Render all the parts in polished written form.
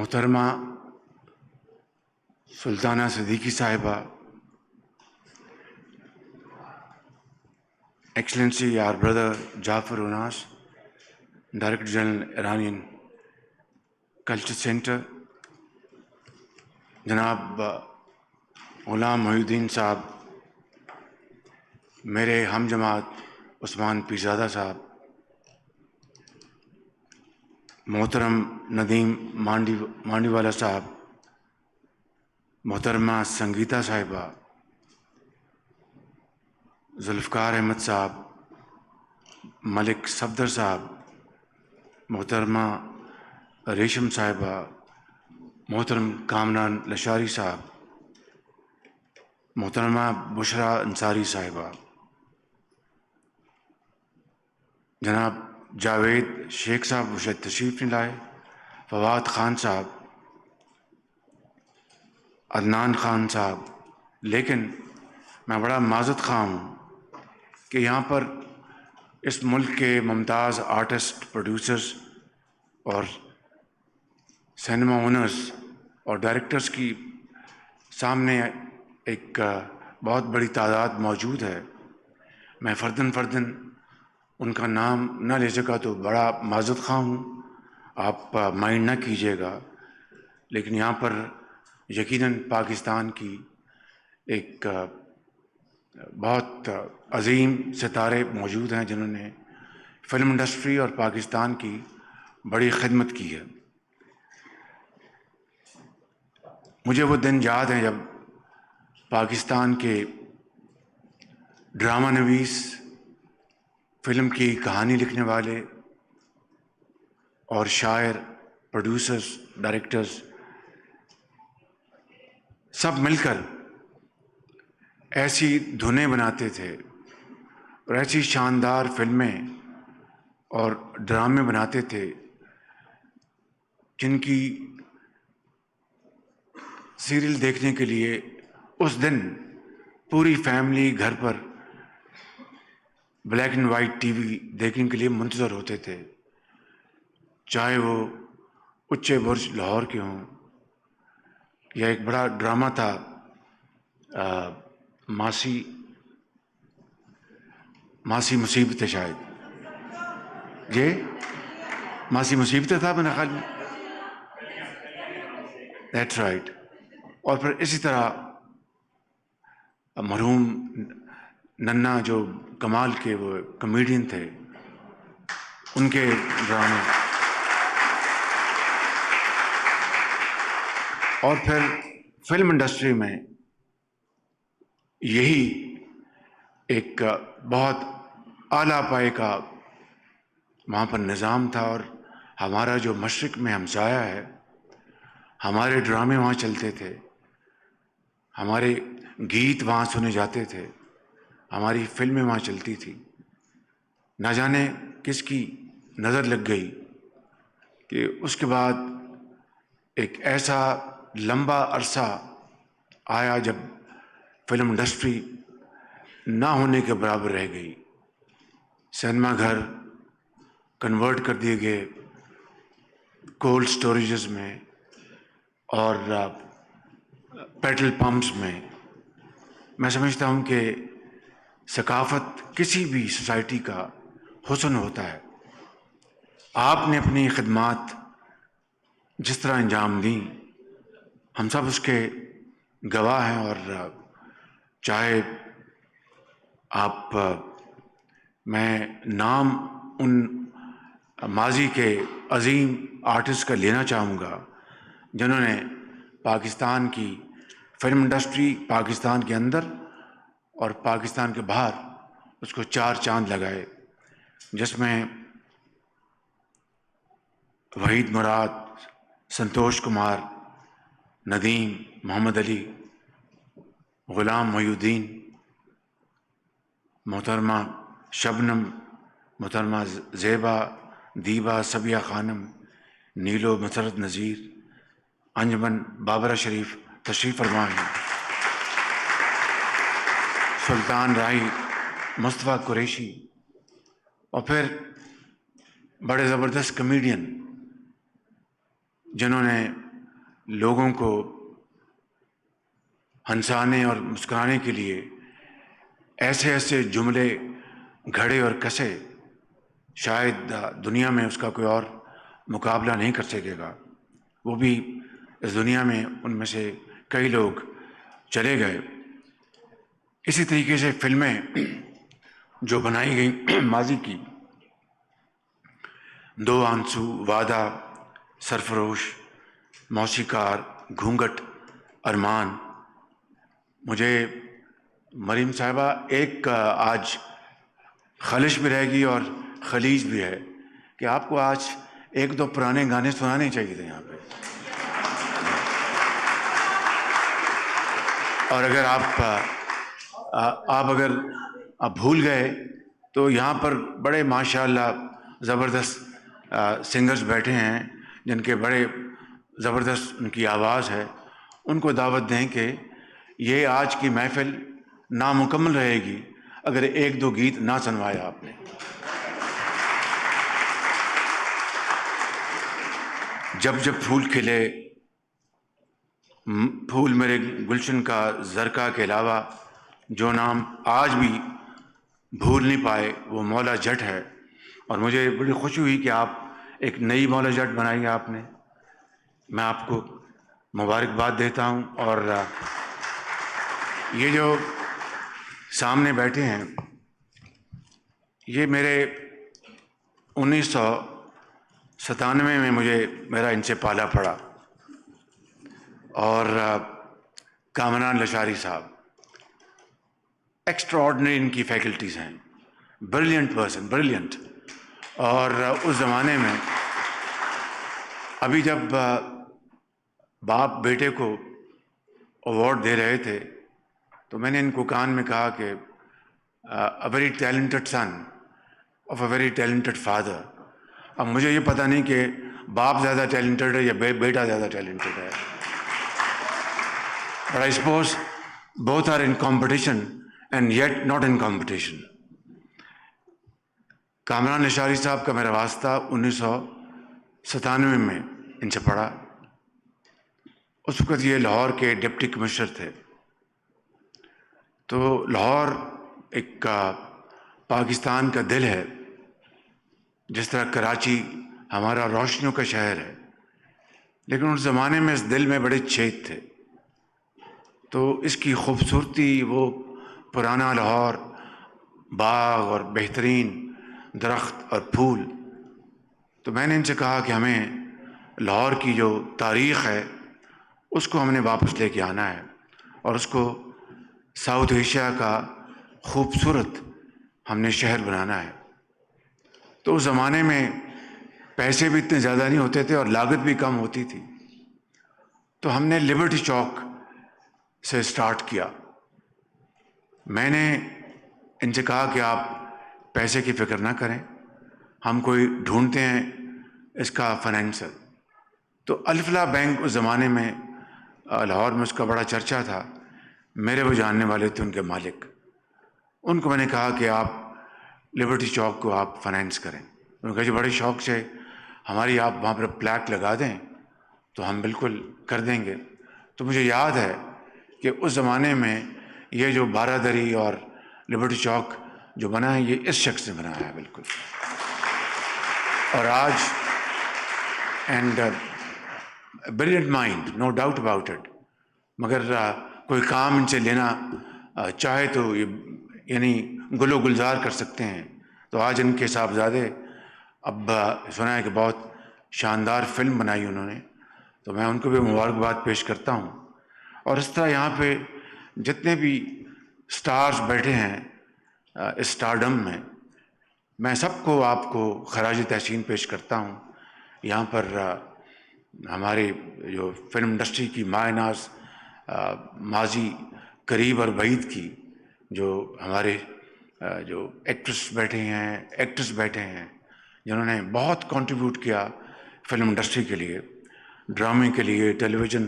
محترمہ سلطانہ صدیقی صاحبہ، excellency our brother Jafar Unas, Director General Iranian Culture Center، جناب غلام محی الدین صاحب، میرے ہم جماعت عثمان پیرزادہ صاحب، محترم ندیم مانڈی والا صاحب، محترمہ سنگیتا صاحبہ، ذوالفقار احمد صاحب، ملک صفدر صاحب، محترمہ ریشم صاحبہ، محترم کامران لشاری صاحب، محترمہ بشرا انصاری صاحبہ، جناب جاوید شیخ صاحب وہ شاید تشریف نہیں لائے، فواد خان صاحب، عدنان خان صاحب، لیکن میں بڑا معذرت خواہ ہوں کہ یہاں پر اس ملک کے ممتاز آرٹسٹ، پروڈیوسرز اور سینما اونرز اور ڈائریکٹرز کی سامنے ایک بہت بڑی تعداد موجود ہے۔ میں فرداً ان کا نام نہ لے سکا تو بڑا معذرت خواہ ہوں، آپ مائنڈ نہ کیجیے گا، لیکن یہاں پر یقیناً پاکستان کی ایک بہت عظیم ستارے موجود ہیں جنہوں نے فلم انڈسٹری اور پاکستان کی بڑی خدمت کی ہے۔ مجھے وہ دن یاد ہیں جب پاکستان کے ڈرامہ نویس، فلم کی کہانی لکھنے والے اور شاعر، پروڈیوسرز، ڈائریکٹرز سب مل کر ایسی دھنیں بناتے تھے اور ایسی شاندار فلمیں اور ڈرامے بناتے تھے جن کی سیریل دیکھنے کے لیے اس دن پوری فیملی گھر پر black and white TV دیکھنے کے لیے منتظر ہوتے تھے، چاہے وہ اچے برج لاہور کے ہوں یا ایک بڑا ڈرامہ تھا ماسی مصیبت، شاید یہ ماسی مصیبت تھا میرے خیال میں، دیٹس رائٹ۔ اور پھر اسی طرح مرحوم ننا جو کمال کے وہ کمیڈین تھے، ان کے ڈرامے، اور پھر فلم انڈسٹری میں یہی ایک بہت اعلیٰ پائے کا وہاں پر نظام تھا، اور ہمارا جو مشرق میں ہمسایہ ہے، ہمارے ڈرامے وہاں چلتے تھے، ہمارے گیت وہاں سنے جاتے تھے، ہماری فلمیں وہاں چلتی تھی۔ نہ جانے کس کی نظر لگ گئی کہ اس کے بعد ایک ایسا لمبا عرصہ آیا جب فلم انڈسٹری نہ ہونے کے برابر رہ گئی، سینما گھر کنورٹ کر دیے گئے کولڈ سٹوریجز میں اور پیٹرول پمپس میں۔ میں سمجھتا ہوں کہ ثقافت کسی بھی سوسائٹی کا حسن ہوتا ہے۔ آپ نے اپنی خدمات جس طرح انجام دیں، ہم سب اس کے گواہ ہیں، اور چاہے آپ میں نام ان ماضی کے عظیم آرٹسٹ کا لینا چاہوں گا جنہوں نے پاکستان کی فلم انڈسٹری، پاکستان کے اندر اور پاکستان کے باہر اس کو چار چاند لگائے، جس میں وحید مراد، سنتوش کمار، ندیم، محمد علی، غلام محی الدین، محترمہ شبنم، محترمہ زیبا، دیبا، صبیہ خانم، نیلو، مسرت نذیر، انجمن بابرہ شریف تشریف فرما ہیں، سلطان راہی، مصطفیٰ قریشی، اور پھر بڑے زبردست کمیڈین جنہوں نے لوگوں کو ہنسانے اور مسکرانے کے لیے ایسے ایسے جملے گھڑے اور کسے، شاید دنیا میں اس کا کوئی اور مقابلہ نہیں کر سکے گا. وہ بھی اس دنیا میں ان میں سے کئی لوگ چلے گئے. اسی طریقے سے فلمیں جو بنائی گئیں ماضی کی، دو آنسو، وعدہ، سرفروش، موسیقار، گھونگھٹ، ارمان. مجھے مریم صاحبہ ایک آج خلش بھی رہ گئی اور خلیج بھی ہے کہ آپ کو آج ایک دو پرانے گانے سنانے چاہیے تھے یہاں پہ. اور اگر آپ اگر بھول گئے تو یہاں پر بڑے ماشاءاللہ زبردست سنگرز بیٹھے ہیں جن کے بڑے زبردست ان کی آواز ہے. ان کو دعوت دیں کہ یہ آج کی محفل نامکمل رہے گی اگر ایک دو گیت نہ سنوایا آپ نے. جب جب پھول کھلے، پھول میرے گلشن کا زرکا کے علاوہ جو نام آج بھی بھول نہیں پائے وہ مولا جٹ ہے. اور مجھے بڑی خوشی ہوئی کہ آپ ایک نئی مولا جٹ بنائی ہے آپ نے. میں آپ کو مبارکباد دیتا ہوں. اور یہ جو سامنے بیٹھے ہیں یہ میرے 1997 میں میرا ان سے پالا پڑا. اور کامران لشاری صاحب ایکسٹرا آرڈنری ان کی فیکلٹیز ہیں، بریلینٹ پرسن، بریلینٹ. اور اس زمانے میں ابھی جب باپ بیٹے کو ایوارڈ دے رہے تھے تو میں نے ان کو کان میں کہا کہ a very talented son of a very talented father. اب مجھے یہ پتہ نہیں کہ باپ زیادہ ٹیلنٹڈ ہے یا بیٹا زیادہ ٹیلنٹڈ ہے. But I suppose both are in competition and yet not in competition. Kamran Lashari صاحب کا میرا واسطہ 1997 میں ان سے پڑھا. اس وقت یہ لاہور کے ڈپٹی کمشنر تھے. تو لاہور ایک پاکستان کا دل ہے، جس طرح کراچی ہمارا روشنیوں کا شہر ہے. لیکن اس زمانے میں اس دل میں بڑے چھید تھے. تو اس کی خوبصورتی، وہ پرانا لاہور، باغ اور بہترین درخت اور پھول. تو میں نے ان سے کہا کہ ہمیں لاہور کی جو تاریخ ہے اس کو ہم نے واپس لے کے آنا ہے اور اس کو ساؤتھ ایشیا کا خوبصورت ہم نے شہر بنانا ہے. تو اس زمانے میں پیسے بھی اتنے زیادہ نہیں ہوتے تھے اور لاگت بھی کم ہوتی تھی. تو ہم نے لبرٹی چوک سے سٹارٹ کیا. میں نے ان سے کہا کہ آپ پیسے کی فکر نہ کریں، ہم کوئی ڈھونڈتے ہیں اس کا فائنینسر. تو الفلاح بینک اس زمانے میں لاہور میں اس کا بڑا چرچا تھا. میرے وہ جاننے والے تھے ان کے مالک. ان کو میں نے کہا کہ آپ لبرٹی چوک کو آپ فائنینس کریں. انہوں نے کہا جی بڑے شوق سے، ہماری آپ وہاں پر پلیک لگا دیں تو ہم بالکل کر دیں گے. تو مجھے یاد ہے کہ اس زمانے میں یہ جو بارہ دری اور لبرٹی چوک جو بنا ہے یہ اس شخص نے بنایا ہے بالکل. اور آج and brilliant mind, no doubt about it. مگر کوئی کام ان سے لینا چاہے تو یعنی گل و گلزار کر سکتے ہیں. تو آج ان کے صاحبزادے، اب سنا ہے کہ بہت شاندار فلم بنائی انہوں نے، تو میں ان کو بھی مبارکباد پیش کرتا ہوں. اور اس طرح یہاں پہ جتنے بھی سٹارز بیٹھے ہیں اس سٹارڈم میں سب کو آپ کو خراج تحسین پیش کرتا ہوں. یہاں پر ہمارے جو فلم انڈسٹری کی مایہ ناز ماضی قریب اور بعید کی جو ہمارے جو ایکٹریس بیٹھے ہیں، ایکٹرس بیٹھے ہیں، جنہوں نے بہت کنٹریبیوٹ کیا فلم انڈسٹری کے لیے، ڈرامے کے لیے، ٹیلی ویژن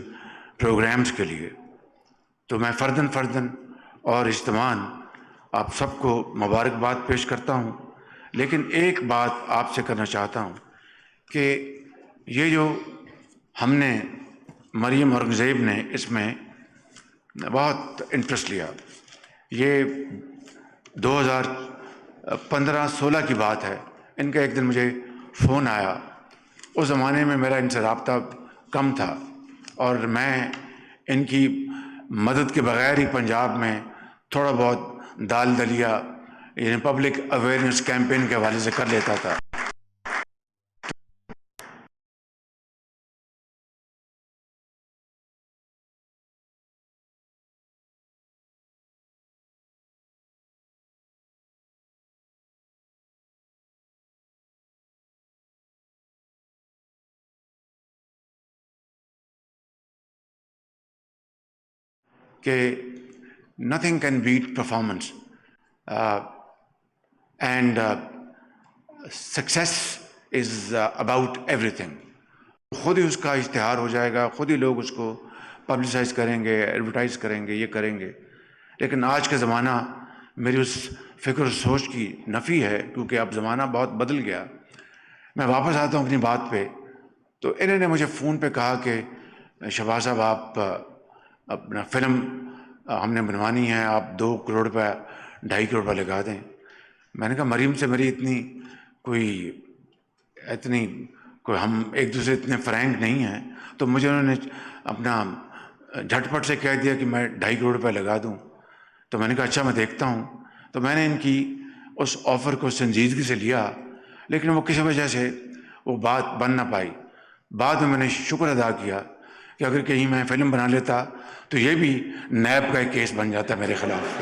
پروگرامز کے لیے. تو میں فرداً اور اجتماعاً آپ سب کو مبارکباد پیش کرتا ہوں. لیکن ایک بات آپ سے کرنا چاہتا ہوں کہ یہ جو ہم نے مریم اورنگزیب نے اس میں بہت انٹرسٹ لیا. یہ 2015-16 کی بات ہے. ان کا ایک دن مجھے فون آیا. اس زمانے میں میرا ان سے رابطہ کم تھا اور میں ان کی مدد کے بغیر ہی پنجاب میں تھوڑا بہت دال دلیا یعنی پبلک اویئرنیس کیمپین کے حوالے سے کر لیتا تھا. کہ nothing can beat performance and success is about everything. خود ہی اس کا اشتہار ہو جائے گا, خود ہی لوگ اس کو پبلسائز کریں گے, ایڈورٹائز کریں گے, یہ کریں گے. لیکن آج کا زمانہ میری اس فکر و سوچ کی نفی ہے, کیونکہ اب زمانہ بہت بدل گیا. میں واپس آتا ہوں اپنی بات پہ. تو انہوں نے مجھے فون پہ کہا کہ شہباز صاحب آپ اپنا فلم ہم نے بنوانی ہے, آپ 2 کروڑ روپے 2.5 کروڑ روپے لگا دیں. میں نے کہا مریم سے میری کوئی ہم ایک دوسرے اتنے فرینک نہیں ہیں. تو مجھے انہوں نے اپنا جھٹ پٹ سے کہہ دیا کہ میں 2.5 کروڑ روپے لگا دوں. تو میں نے کہا اچھا میں دیکھتا ہوں. تو میں نے ان کی اس آفر کو سنجیدگی سے لیا, لیکن وہ کسی وجہ سے وہ بات بن نہ پائی. بعد میں نے شکر ادا کیا کہ اگر کہیں میں فلم بنا لیتا تو یہ بھی نیب کا ایک کیس بن جاتا میرے خلاف.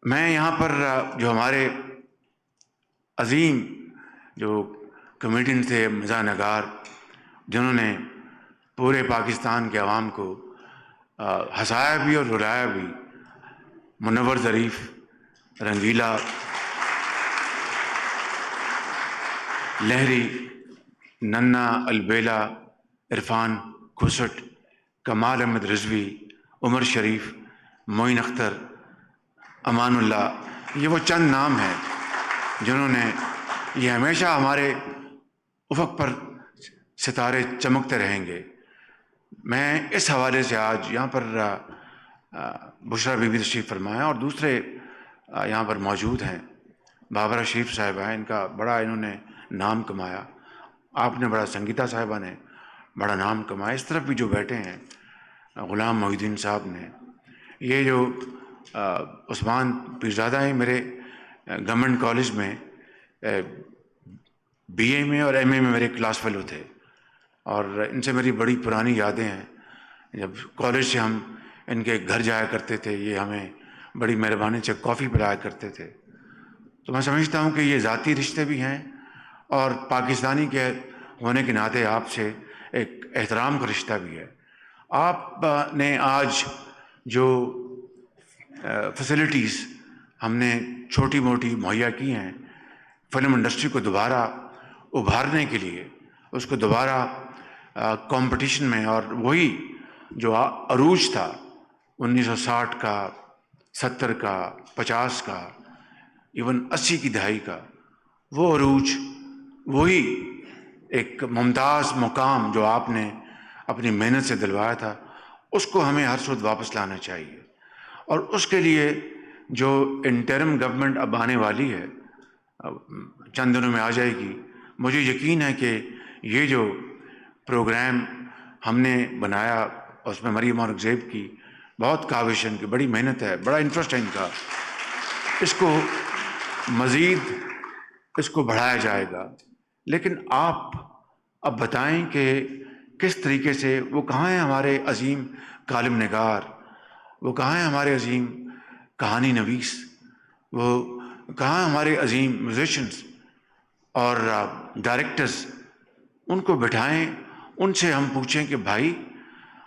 میں یہاں پر جو ہمارے عظیم جو کمیڈین تھے, مزاح نگار, جنہوں نے پورے پاکستان کے عوام کو ہنسایا بھی اور رلایا بھی, منور ظریف, رنگیلا, لہری, ننا, البیلا, عرفان کھسٹ, کمال احمد رضوی, عمر شریف, معین اختر, امان اللہ, یہ وہ چند نام ہیں جنہوں نے یہ ہمیشہ ہمارے افق پر ستارے چمکتے رہیں گے. میں اس حوالے سے آج یہاں پر بشرا بی بی تشریف فرمایا اور دوسرے یہاں پر موجود ہیں. بابرہ شریف صاحبہ ہیں, ان کا بڑا انہوں نے نام کمایا. آپ نے بڑا, سنگیتا صاحبہ نے بڑا نام کمایا. اس طرف بھی جو بیٹھے ہیں, غلام محی الدین صاحب نے, یہ جو عثمان پیرزادہ ہیں, میرے گورنمنٹ کالج میں بی اے میں اور ایم اے میں میرے کلاس فیلو تھے, اور ان سے میری بڑی پرانی یادیں ہیں. جب کالج سے ہم ان کے گھر جایا کرتے تھے, یہ ہمیں بڑی مہربانی سے کافی پلایا کرتے تھے. تو میں سمجھتا ہوں کہ یہ ذاتی رشتے بھی ہیں اور پاکستانی کے ہونے کے ناطے آپ سے ایک احترام کا رشتہ بھی ہے. آپ نے آج جو فیسلٹیز ہم نے چھوٹی موٹی مہیا کی ہیں فلم انڈسٹری کو دوبارہ ابھارنے کے لیے, اس کو دوبارہ کمپٹیشن میں, اور وہی جو عروج تھا 1960 کا, 70 کا, 50 کا, ایون 80 کی دہائی کا, وہ عروج, وہی ایک ممتاز مقام جو آپ نے اپنی محنت سے دلوایا تھا, اس کو ہمیں ہر صورت واپس لانا چاہیے. اور اس کے لیے جو انٹرم گورنمنٹ اب آنے والی ہے, چند دنوں میں آ جائے گی, مجھے یقین ہے کہ یہ جو پروگرام ہم نے بنایا اس میں مریم اورنگزیب کی بہت کاوش ہے, ان کی بڑی محنت ہے, بڑا انٹرسٹ ہے ان کا, اس کو مزید اس کو بڑھایا جائے گا. لیکن آپ اب بتائیں کہ کس طریقے سے, وہ کہاں ہیں ہمارے عظیم کالم نگار, وہ کہاں ہیں ہمارے عظیم کہانی نویس, وہ کہاں ہمارے عظیم میوزیشنز اور ڈائریکٹرز. ان کو بٹھائیں, ان سے ہم پوچھیں کہ بھائی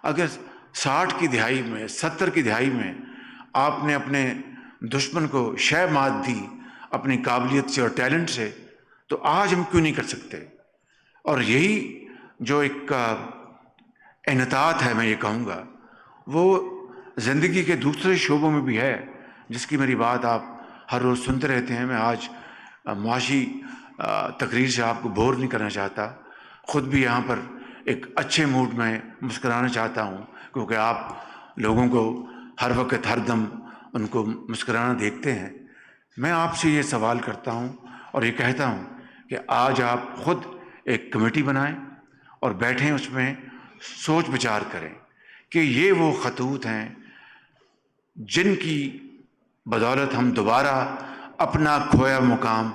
اگر 60 کی دہائی میں, 70 کی دہائی میں آپ نے اپنے دشمن کو شہ مات دی اپنی قابلیت سے اور ٹیلنٹ سے, تو آج ہم کیوں نہیں کر سکتے؟ اور یہی جو ایک انحطاط ہے, میں یہ کہوں گا, وہ زندگی کے دوسرے شعبوں میں بھی ہے, جس کی میری بات آپ ہر روز سنتے رہتے ہیں. میں آج معاشی تقریر سے آپ کو بور نہیں کرنا چاہتا، خود بھی یہاں پر ایک اچھے موڈ میں مسکرانا چاہتا ہوں، کیونکہ آپ لوگوں کو ہر وقت ہر دم ان کو مسکرانا دیکھتے ہیں۔ میں آپ سے یہ سوال کرتا ہوں اور یہ کہتا ہوں کہ آج آپ خود ایک کمیٹی بنائیں اور بیٹھیں، اس میں سوچ بچار کریں کہ یہ وہ خطوط ہیں جن کی بدولت ہم دوبارہ اپنا کھویا مقام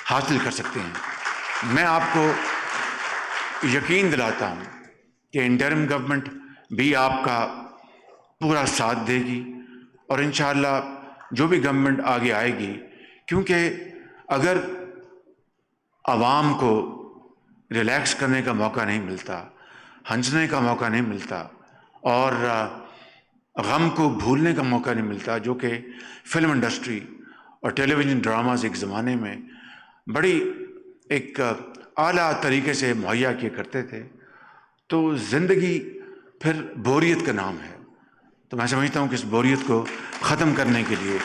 حاصل کر سکتے ہیں۔ میں آپ کو یقین دلاتا ہوں کہ انٹرم گورنمنٹ بھی آپ کا پورا ساتھ دے گی، اور انشاءاللہ جو بھی گورنمنٹ آگے آئے گی، کیونکہ اگر عوام کو ریلیکس کرنے کا موقع نہیں ملتا، ہنسنے کا موقع نہیں ملتا، اور غم کو بھولنے کا موقع نہیں ملتا، جو کہ فلم انڈسٹری اور ٹیلی ویژن ڈراماز ایک زمانے میں بڑی ایک اعلیٰ طریقے سے مہیا کیا کرتے تھے، تو زندگی پھر بوریت کا نام ہے۔ تو میں سمجھتا ہوں کہ اس بوریت کو ختم کرنے کے لیے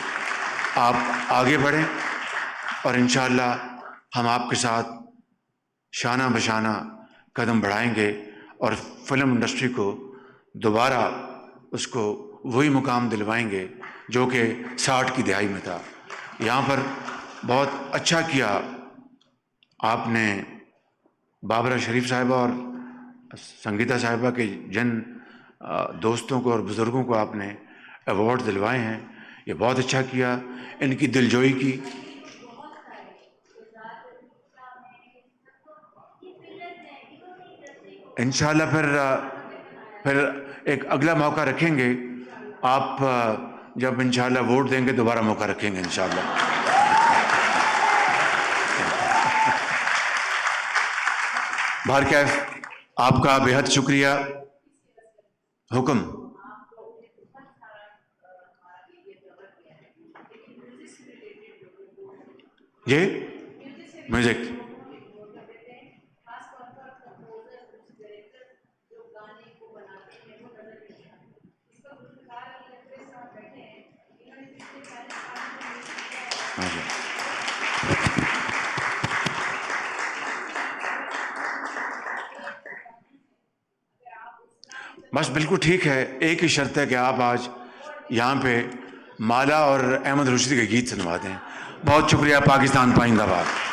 آپ آگے بڑھیں، اور انشاءاللہ ہم آپ کے ساتھ شانہ بشانہ قدم بڑھائیں گے، اور فلم انڈسٹری کو دوبارہ اس کو وہی مقام دلوائیں گے جو کہ 60 کی دہائی میں تھا۔ یہاں پر بہت اچھا کیا آپ نے، بابرہ شریف صاحبہ اور سنگیتا صاحبہ کے جن دوستوں کو اور بزرگوں کو آپ نے ایوارڈ دلوائے ہیں، یہ بہت اچھا کیا، ان کی دلجوئی کی۔ انشاءاللہ پھر ایک اگلا موقع رکھیں گے، آپ جب انشاءاللہ ووٹ دیں گے دوبارہ موقع رکھیں گے انشاءاللہ۔ بہرکیف آپ کا بے حد شکریہ۔ حکم۔ یہ میوزک بس بالکل ٹھیک ہے، ایک ہی شرط ہے کہ آپ آج یہاں پہ مالا اور احمد رشدی کے گیت سنوا دیں۔ بہت شکریہ۔ پاکستان پائندہ باد۔